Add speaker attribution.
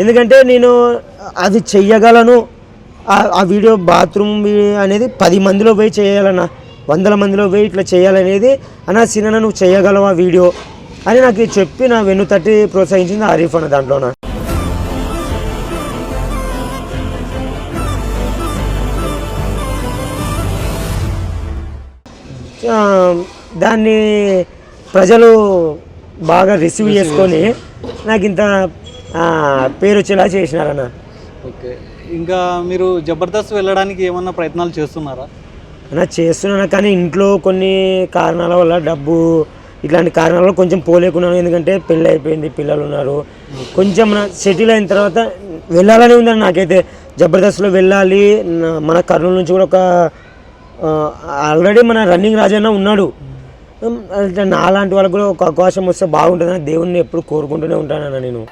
Speaker 1: ఎందుకంటే నేను అది చెయ్యగలను. ఆ వీడియో బాత్రూమ్ అనేది 10 మందిలో పోయి చేయాలన్నా, 100 మందిలో పోయి ఇట్లా చేయాలనేది అన్న సినిమా నువ్వు చేయగలవు ఆ వీడియో అని నాకు చెప్పి నా వెన్ను తట్టి ప్రోత్సహించింది ఆరిఫ్ అన్న దాంట్లోన. దాన్ని ప్రజలు బాగా రిసీవ్ చేసుకొని నాకు ఇంత పేరు వచ్చేలా చేసినారన్న.
Speaker 2: ఓకే, ఇంకా మీరు జబర్దస్త్ వెళ్ళడానికి ఏమన్నా ప్రయత్నాలు చేస్తున్నారా?
Speaker 1: అన్న చేస్తున్నాను, కానీ ఇంట్లో కొన్ని కారణాల వల్ల డబ్బు ఇట్లాంటి కారణాల వల్ల కొంచెం పోలేకున్నాను. ఎందుకంటే పెళ్ళి అయిపోయింది, పిల్లలు ఉన్నారు. కొంచెం సెటిల్ అయిన తర్వాత వెళ్ళాలని ఉందని నాకైతే. జబర్దస్త్లో వెళ్ళాలి. మన కర్నూలు నుంచి కూడా ఒక ఆల్రెడీ మన రన్నింగ్ రాజన్న ఉన్నాడు. నాలాంటి వాళ్ళకు కూడా ఒక అవకాశం వస్తే బాగుంటుందని దేవుణ్ణి ఎప్పుడు కోరుకుంటూనే ఉంటానన్న నేను.